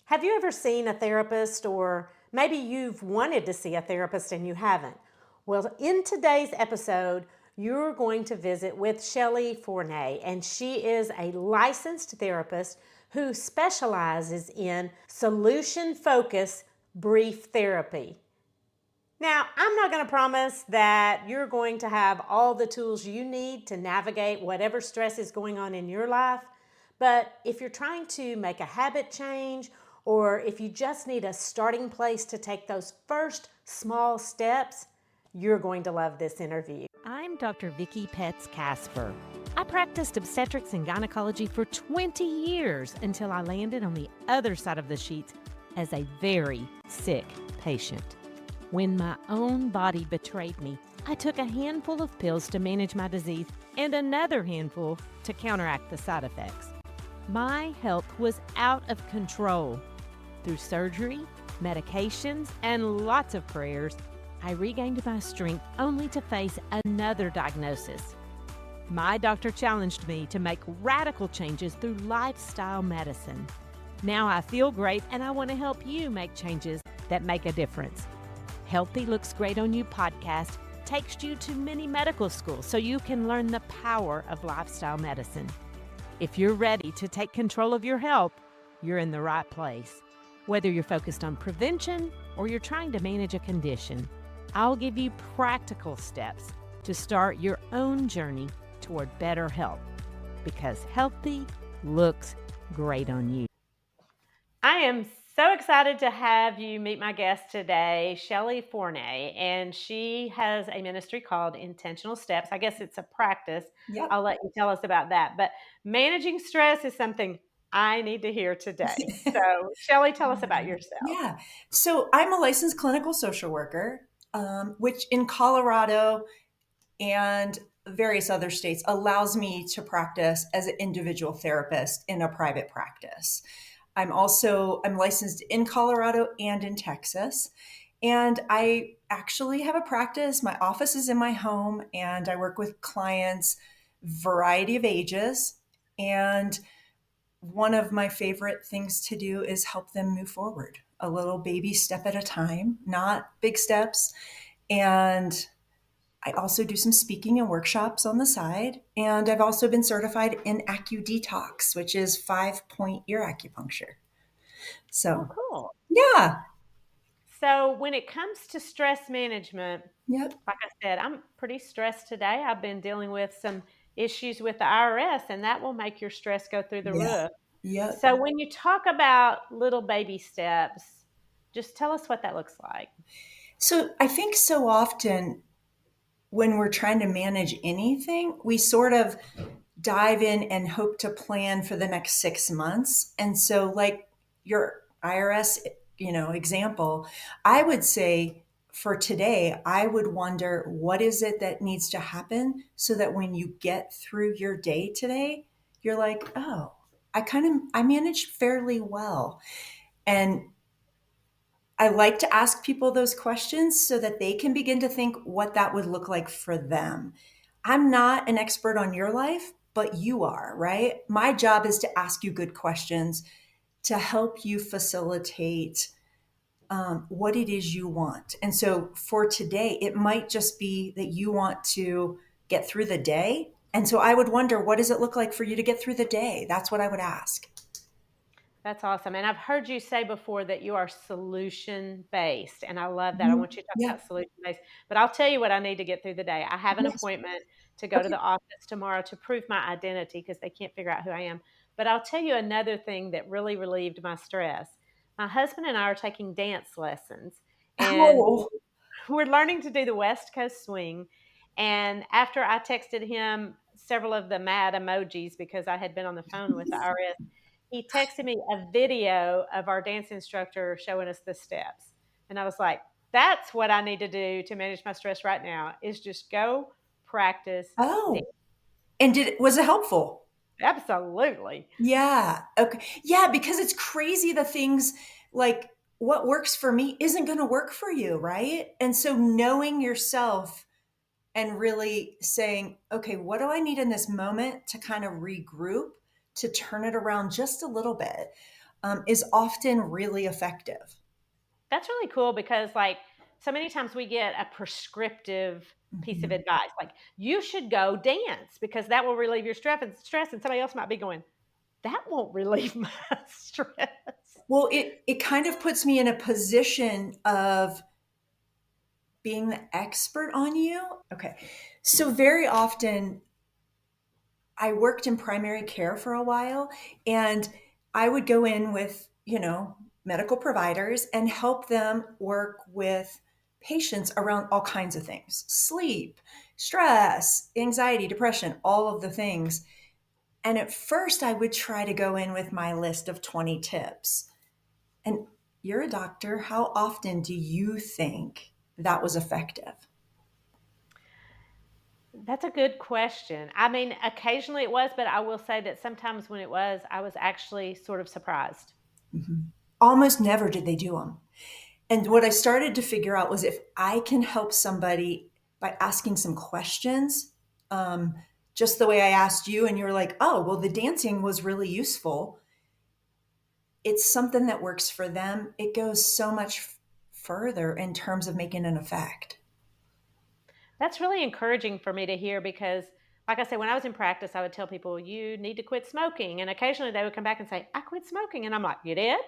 Have you ever seen a therapist, or maybe you've wanted to see a therapist and you haven't? Well, in today's episode, you're going to visit with Shelley Fourney, and she is a licensed therapist who specializes in solution focused brief therapy. Now, I'm not going to promise that you're going to have all the tools you need to navigate whatever stress is going on in your life, but if you're trying to make a habit change, or if you just need a starting place to take those first small steps, you're going to love this interview. I'm Dr.Vickie Petz Kasper. I practiced obstetrics and gynecology for 20 years until I landed on the other side of the sheets as a very sick patient. When my own body betrayed me, I took a handful of pills to manage my disease and another handful to counteract the side effects. My health was out of control. Through surgery, medications, and lots of prayers, I regained my strength only to face another diagnosis. My doctor challenged me to make radical changes through lifestyle medicine. Now I feel great, and I want to help you make changes that make a difference. Healthy Looks Great on You podcast takes you to many medical schools so you can learn the power of lifestyle medicine. If you're ready to take control of your health, you're in the right place. Whether you're focused on prevention or you're trying to manage a condition, I'll give you practical steps to start your own journey toward better health, because healthy looks great on you. I am so excited to have you meet my guest today, Shelley Fourney, and she has a ministry called Intentional Steps. I guess it's a practice. Yep. I'll let you tell us about that. But managing stress is something I need to hear today. So, Shelley, tell us about yourself. Yeah. So I'm a licensed clinical social worker, which in Colorado and various other states allows me to practice as an individual therapist in a private practice. I'm licensed in Colorado and in Texas. And I actually have a practice. My office is in my home, and I work with clients, variety of ages. And one of my favorite things to do is help them move forward a little baby step at a time, not big steps. And I also do some speaking and workshops on the side. And I've also been certified in AcuDetox, which is 5-point ear acupuncture. Oh, So, cool. yeah. So, when it comes to stress management, Yep. like I said, I'm pretty stressed today. I've been dealing with some issues with the IRS, and that will make your stress go through the Yeah. roof. Yep. So when you talk about little baby steps, just tell us what that looks like. So I think so often when we're trying to manage anything, we sort of dive in and hope to plan for the next 6 months. And so, like your IRS, example, I would say for today, I would wonder what is it that needs to happen so that when you get through your day today, you're like, oh, I managed fairly well. And I like to ask people those questions so that they can begin to think what that would look like for them. I'm not an expert on your life, but you are, right? My job is to ask you good questions to help you facilitate what it is you want. And so for today, it might just be that you want to get through the day. And so I would wonder, what does it look like for you to get through the day? That's what I would ask. That's awesome. And I've heard you say before that you are solution based. And I love that. I Mhm. want you to talk Yeah. about solution based. But I'll tell you what I need to get through the day. I have an Yes. appointment to go to Okay. the office tomorrow to prove my identity because they can't figure out who I am. But I'll tell you another thing that really relieved my stress. My husband and I are taking dance lessons, and Oh, we're learning to do the West Coast swing. And after I texted him several of the mad emojis because I had been on the phone with the IRS, he texted me a video of our dance instructor showing us the steps. And I was like, that's what I need to do to manage my stress right now is just go practice dance. oh. And was it helpful? Absolutely. Yeah. Okay. Yeah, because it's crazy the things like what works for me isn't going to work for you, right? And so knowing yourself and really saying, okay, what do I need in this moment to kind of regroup, to turn it around just a little bit? is often really effective. That's really cool because, like, so many times we get a prescriptive piece of Mhm. advice, like, "You should go dance because that will relieve your stress," and somebody else might be going, "That won't relieve my stress." Well, it kind of puts me in a position of being the expert on you. Okay. So very often I worked in primary care for a while, and I would go in with, medical providers and help them work with patients around all kinds of things: sleep, stress, anxiety, depression, all of the things. And at first, I would try to go in with my list of 20 tips. And you're a doctor. How often do you think that was effective? That's a good question. I mean, occasionally it was, but I will say that sometimes when it was, I was actually sort of surprised. Mhm. Almost never did they do them. And what I started to figure out was if I can help somebody by asking some questions, um, just the way I asked you, and you're like, oh, well, the dancing was really useful. It's something that works for them. It goes so much further in terms of making an effect. That's really encouraging for me to hear because, like I said, when I was in practice, I would tell people, you need to quit smoking. And occasionally they would come back and say, I quit smoking. And I'm like, you did?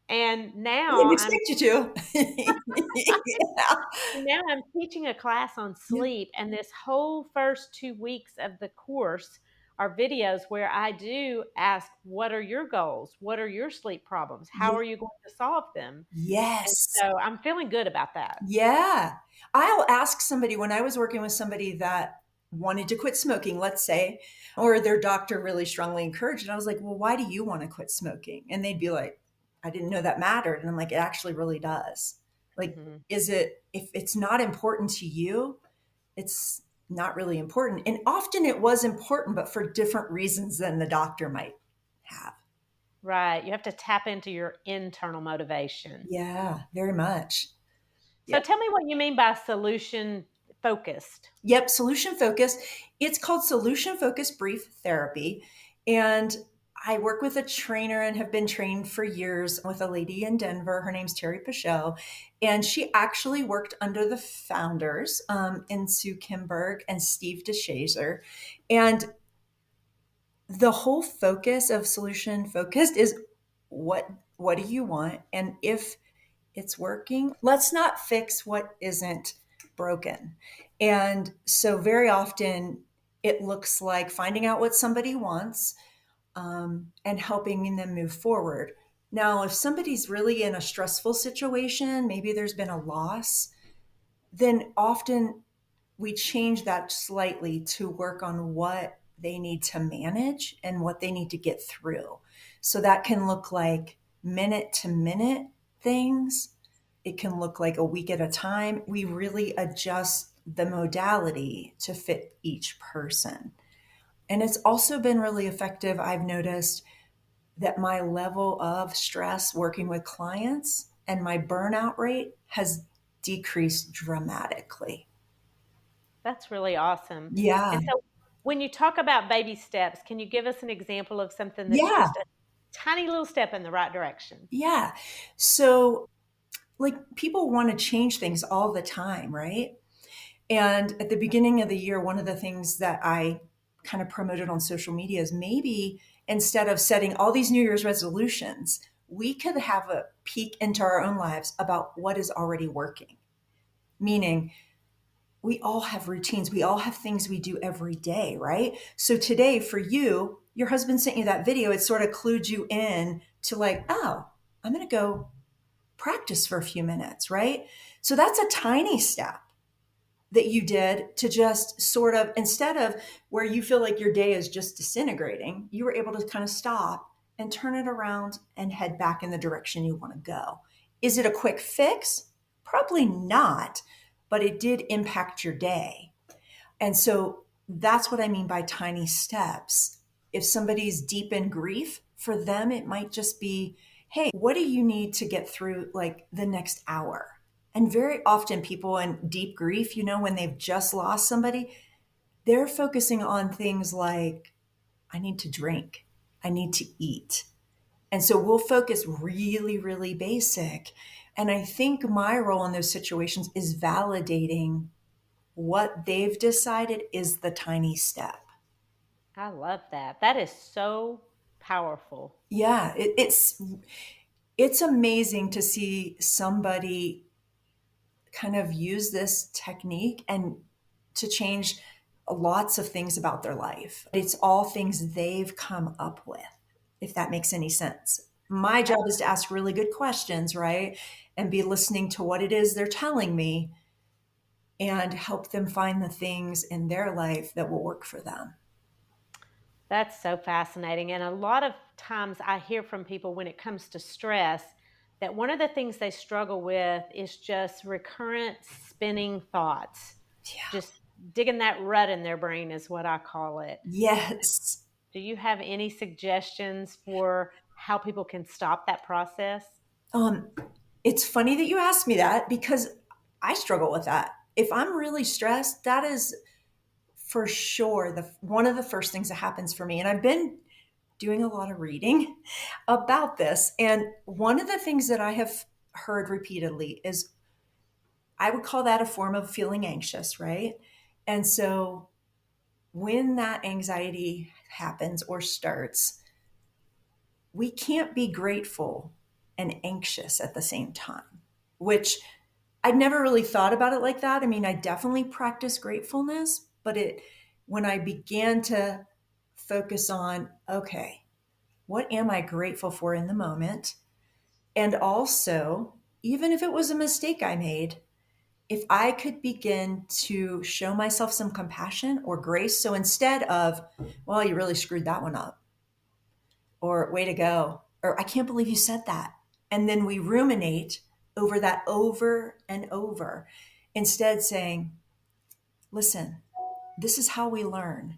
And I now didn't I'm expect you to. Yeah. now I'm teaching a class on Yeah. sleep, and this whole first 2 weeks of the course are videos where I do ask, what are your goals? What are your sleep problems? How Yeah. are you going to solve them? And Yes. so I'm feeling good about that. Yeah. I'll ask somebody when I was working with somebody that wanted to quit smoking, let's say, or their doctor really strongly encouraged it. I was like, well, why do you want to quit smoking? And they'd be like, I didn't know that mattered. And I'm like, it actually really does. Like, Mhm. if it's not important to you, it's not really important. And often it was important, but for different reasons than the doctor might have. Right. You have to tap into your internal motivation. Yeah, very much. So Yeah. tell me what you mean by solution focused. Yep, solution focused. It's called solution focused brief therapy. And I work with a trainer and have been trained for years with a lady in Denver. Her name's Terry Pichot. And she actually worked under the founders in Sue Kimberg and Steve DeShazer. And the whole focus of solution focused is what what do you want? And if it's working, let's not fix what isn't broken. And so very often it looks like finding out what somebody wants, and helping them move forward. Now, if somebody's really in a stressful situation, maybe there's been a loss, then often we change that slightly to work on what they need to manage and what they need to get through. So that can look like minute to minute things. It can look like a week at a time. We really adjust the modality to fit each person. And it's also been really effective. I've noticed that my level of stress working with clients and my burnout rate has decreased dramatically. That's really awesome. Yeah. And so when you talk about baby steps, can you give us an example of something that's Yeah. just a tiny little step in the right direction? Yeah. So, like, people want to change things all the time, right? And at the beginning of the year, one of the things that I kind of promoted on social media is maybe instead of setting all these New Year's resolutions, we could have a peek into our own lives about what is already working. Meaning, we all have routines. We all have things we do every day, right? So today for you, your husband sent you that video. It sort of clued you in to like, oh, I'm going to go practice for a few minutes, right? So that's a tiny step that you did to just sort of, instead of where you feel like your day is just disintegrating, you were able to kind of stop and turn it around and head back in the direction you want to go. Is it a quick fix? Probably not, but it did impact your day. And so that's what I mean by tiny steps. If somebody's deep in grief, for them, it might just be, hey, what do you need to get through like the next hour? And very often, people in deep grief, when they've just lost somebody, they're focusing on things like, I need to drink, I need to eat. And so we'll focus really, really basic. And I think my role in those situations is validating what they've decided is the tiny step. I love that. That is so powerful. Yeah, it's amazing to see somebody kind of use this technique and to change lots of things about their life. It's all things they've come up with, if that makes any sense. My job is to ask really good questions, right? And be listening to what it is they're telling me and help them find the things in their life that will work for them. That's so fascinating. And a lot of times I hear from people when it comes to stress that one of the things they struggle with is just recurrent spinning thoughts. Yeah. Just digging that rut in their brain is what I call it. Yes. Do you have any suggestions for how people can stop that process? Um, it's funny that you asked me that because I struggle with that. If I'm really stressed, that is for sure the one of the first things that happens for me. And I've been doing a lot of reading about this. And one of the things that I have heard repeatedly is I would call that a form of feeling anxious, right? And so when that anxiety happens or starts, we can't be grateful and anxious at the same time, which I'd never really thought about it like that. I mean, I definitely practice gratefulness, but when I began to focus on, okay, what am I grateful for in the moment? And also, even if it was a mistake I made, if I could begin to show myself some compassion or grace. So instead of, well, you really screwed that one up, or way to go, or I can't believe you said that. And then we ruminate over that over and over, instead saying, listen, this is how we learn.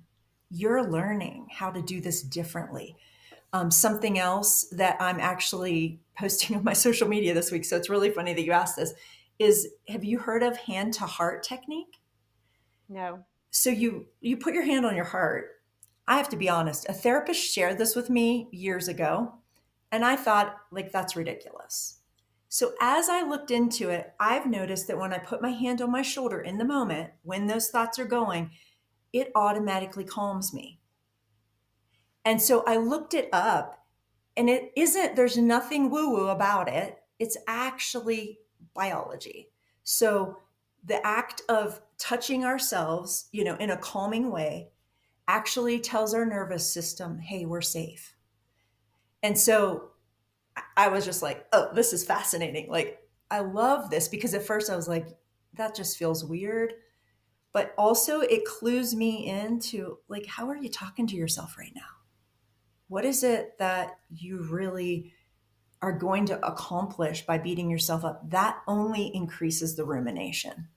You're learning how to do this differently. Something else that I'm actually posting on my social media this week, so it's really funny that you asked this, is have you heard of hand to heart technique? No. So you put your hand on your heart. I have to be honest, a therapist shared this with me years ago, and I thought like that's ridiculous. So as I looked into it, I've noticed that when I put my hand on my shoulder in the moment, when those thoughts are going, it automatically calms me. And so I looked it up, and it isn't, there's nothing woo woo about it. It's actually biology. So the act of touching ourselves, in a calming way, actually tells our nervous system, hey, we're safe. And so I was just like, oh, this is fascinating. Like, I love this because at first I was like, that just feels weird. But also, it clues me into like, how are you talking to yourself right now? What is it that you really are going to accomplish by beating yourself up? That only increases the rumination.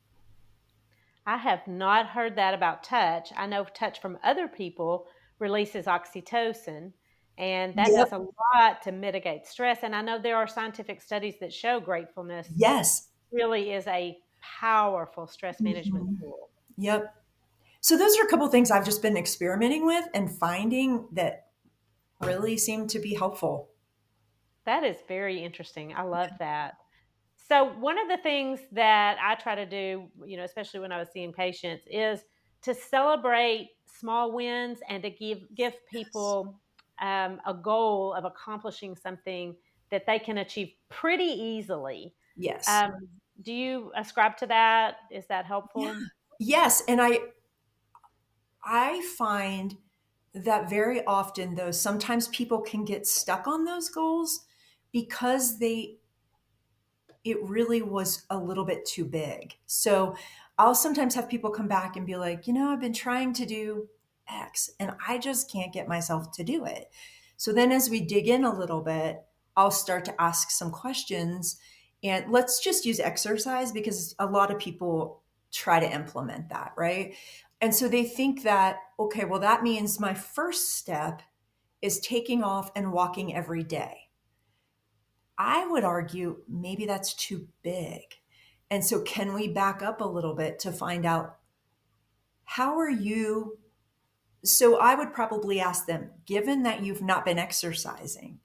I have not heard that about touch. I know touch from other people releases oxytocin, and that Yep. does a lot to mitigate stress. And I know there are scientific studies that show gratefulness Yes. really is a powerful stress management Mhm. tool. Yep. So those are a couple things I've just been experimenting with and finding that really seem to be helpful. That is very interesting. I love that. So one of the things that I try to do, especially when I was seeing patients, is to celebrate small wins and to give Yes. people a goal of accomplishing something that they can achieve pretty easily. Yes. Um, do you ascribe to that? Is that Yeah. helpful? Yes. And I find that very often though, sometimes people can get stuck on those goals because it really was a little bit too big. So I'll sometimes have people come back and be like, I've been trying to do X and I just can't get myself to do it. So then as we dig in a little bit, I'll start to ask some questions. And let's just use exercise because a lot of people try to implement that, right? And so they think that, okay, well, that means my first step is taking off and walking every day. I would argue maybe that's too big. And so, can we back up a little bit to find out how are you? So, I would probably ask them, given that you've not been exercising,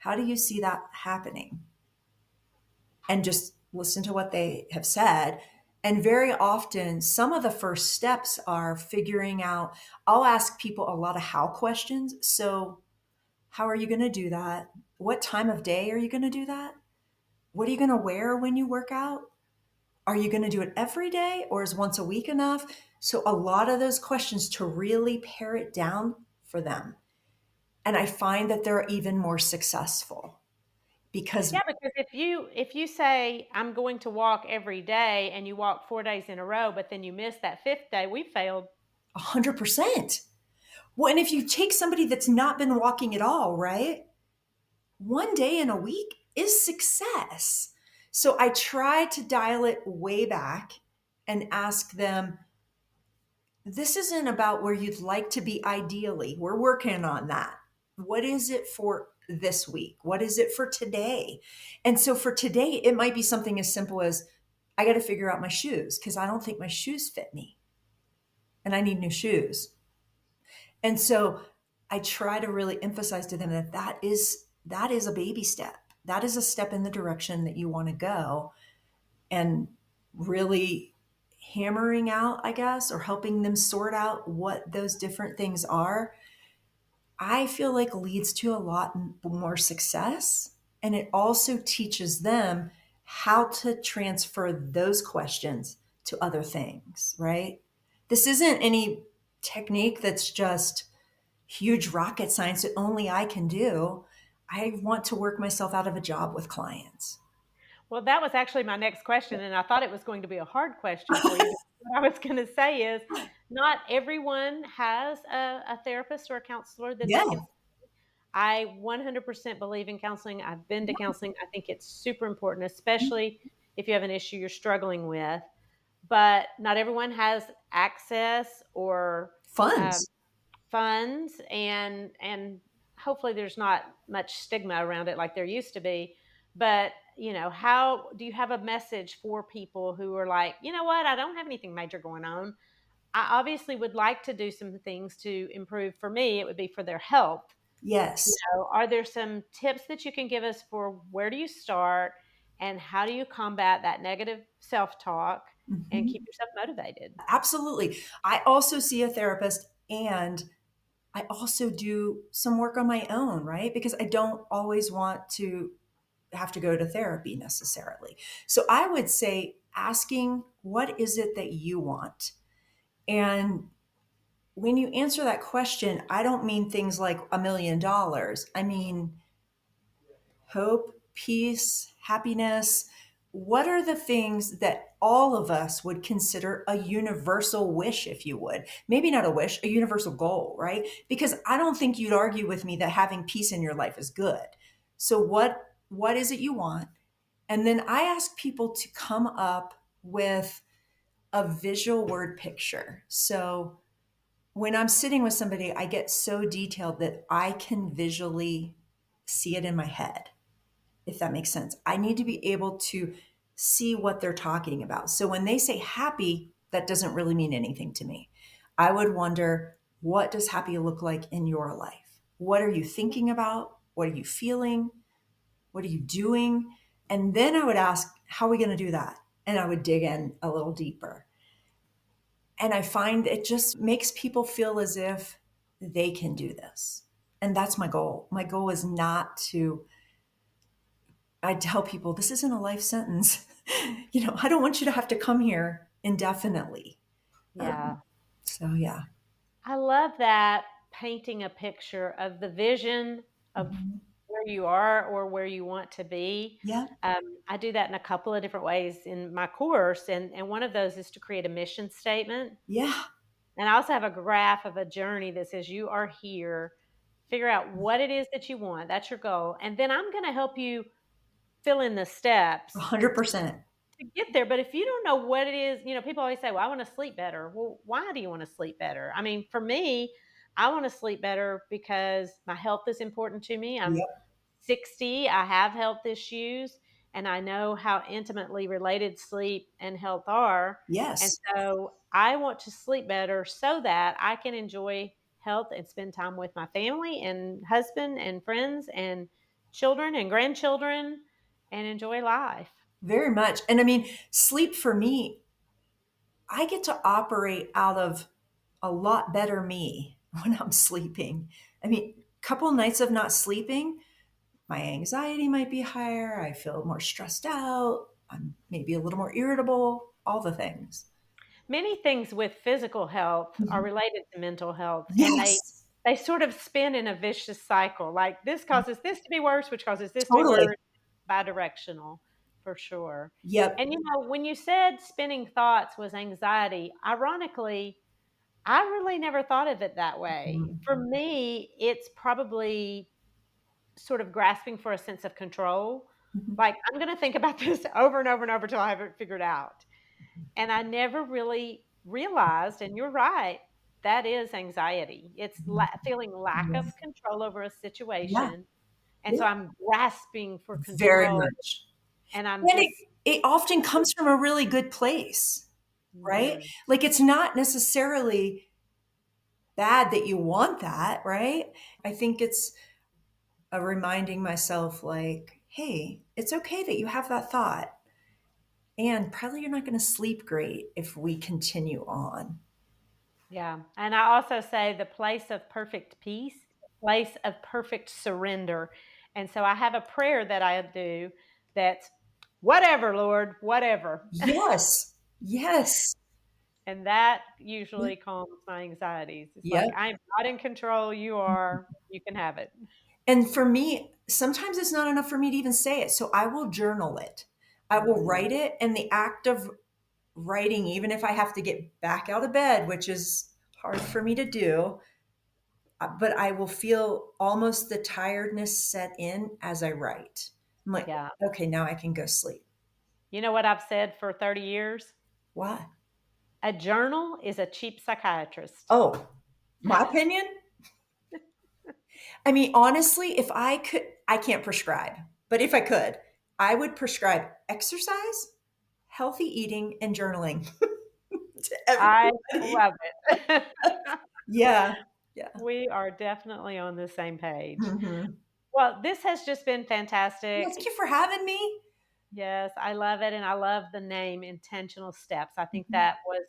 How do you see that happening? And just listen to what they have said. And very often, some of the first steps are figuring out, I'll ask people a lot of how questions. So, how are you going to do that? What time of day are you going to do that? What are you going to wear when you work out? Are you going to do it every day or is once a week enough? So, a lot of those questions to really pare it down for them. And I find that they're even more successful because Yeah, because if you say I'm going to walk every day and you walk 4 days in a row, but then you miss that 5th day, we failed. 100%. Well, and if you take somebody that's not been walking at all, right? One day in a week is success. So I try to dial it way back and ask them, this isn't about where you'd like to be ideally. We're working on that. What is it for this week? What is it for today? And so for today, it might be something as simple as I got to figure out my shoes because I don't think my shoes fit me and I need new shoes. And so I try to really emphasize to them that that is a baby step. That is a step in the direction that you want to go, and really hammering out, I guess, or helping them sort out what those different things are, I feel like leads to a lot more success. And it also teaches them how to transfer those questions to other things, right? This isn't any technique that's just huge rocket science that only I can do. I want to work myself out of a job with clients. Well, that was actually my next question, and I thought it was going to be a hard question for you. Because what I was going to say is, not everyone has a therapist or a counselor that they Yeah. can. I 100% believe in counseling. I've been to counseling. I think it's super important, especially if you have an issue you're struggling with. But not everyone has access or um, Funds. funds, and hopefully there's not much stigma around it like there used to be. But how do you have a message for people who are like, you know what, I don't have anything major going on. I obviously would like to do some things to improve. For me, it would be for their health. Yes. Are there some tips that you can give us for where do you start and how do you combat that negative self-talk and keep Mhm. yourself motivated? Absolutely. I also see a therapist and I also do some work on my own, right? Because I don't always want to have to go to therapy necessarily. So I would say asking, what is it that you want? And when you answer that question, I don't mean things like $1 million. I mean, hope, peace, happiness. What are the things that all of us would consider a universal wish, if you would? Maybe not a wish, a universal goal, right? Because I don't think you'd argue with me that having peace in your life is good. So what is it you want? And then I ask people to come up with a visual word picture. So when I'm sitting with somebody, I get so detailed that I can visually see it in my head, if that makes sense. I need to be able to see what they're talking about. So when they say happy, that doesn't really mean anything to me. I would wonder, what does happy look like in your life? What are you thinking about? What are you feeling? What are you doing? And then I would ask, how are we going to do that? And I would dig in a little deeper. And I find it just makes people feel as if they can do this. And that's my goal. My goal is not to, I tell people, this isn't a life sentence. I don't want you to have to come here indefinitely. Um, Yeah. so, yeah. I love that, painting a picture of the vision of Mhm. where you are or where you want to be. Yeah. I do that in a couple of different ways in my course, and one of those is to create a mission statement. Yeah. And I also have a graph of a journey that says you are here. Figure out what it is that you want. That's your goal, and then I'm going to help you fill in the steps 100%. to get there. But if you don't know what it is, people always say, well, I want to sleep better. Well, why do you want to sleep better? I mean, for me, I want to sleep better because my health is important to me. I'm Yep. 60, I have health issues, and I know how intimately related sleep and health are. And Yes. so I want to sleep better so that I can enjoy health and spend time with my family and husband and friends and children and grandchildren and enjoy life. Very much. And I mean, sleep for me, I get to operate out of a lot better me when I'm sleeping. I mean, a couple nights of not sleeping, my anxiety might be higher. I feel more stressed out. I'm maybe a little more irritable, all the things. Many things with physical health are Mhm. related to mental health, and Yes, they sort of spin in a vicious cycle. Like this causes this to be worse, which causes this to be totally. worse, bidirectional for sure. Yep. And when you said spinning thoughts was anxiety, ironically, I really never thought of it that way. Mhm. For me, it's probably sort of grasping for a sense of control. Mhm. Like, I'm going to think about this over and over and over till I have it figured out. And I never really realized, and you're right, that is anxiety. It's feeling lack of Yes. control over a Yeah. situation. And so Yeah. I'm grasping for Very control much. and I'm And just, it often comes from a really good place, right? mhm, Like it's not necessarily bad that you want that, right? I think it's a reminding myself like, hey, it's okay that you have that thought. And probably you're not going to sleep great if we continue on. yeah. And I also say the place of perfect peace, place of perfect surrender. And so I have a prayer that I do that's whatever, Lord, whatever. Yes. Yes. And that Yep. usually calms my anxieties. It's like, Yep. I'm not in control. You are. You can have it. And for me, sometimes it's not enough for me to even say it. So I will journal it. I will Mhm. write it. And the act of writing, even if I have to get back out of bed, which is hard for me to do, but I will feel almost the tiredness set in as I write. I'm like, Yeah. okay, now I can go sleep. You know what I've said for 30 years? Why? A journal is a cheap psychiatrist. Oh, my opinion? I mean, honestly, if I could, I can't prescribe, but if I could, I would prescribe exercise, healthy eating, and journaling to I everybody. love it. Yeah. Yeah. We are definitely on the same page. Hmm. Well, this has just been Yeah, thank fantastic. you for having me. Yes, I love it. And I love the name Intentional Steps. I think Mhm. that was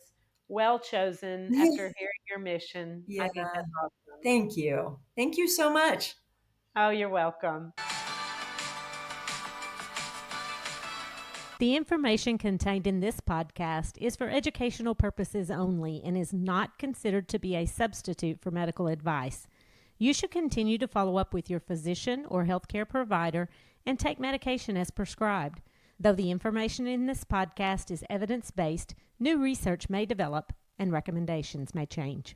well chosen after hearing your mission. I Yeah. think that's awesome. Thank you. Thank you so much. Oh, you're welcome. The information contained in this podcast is for educational purposes only and is not considered to be a substitute for medical advice. You should continue to follow up with your physician or healthcare provider and take medication as prescribed. Though the information in this podcast is evidence based, new research may develop and recommendations may change.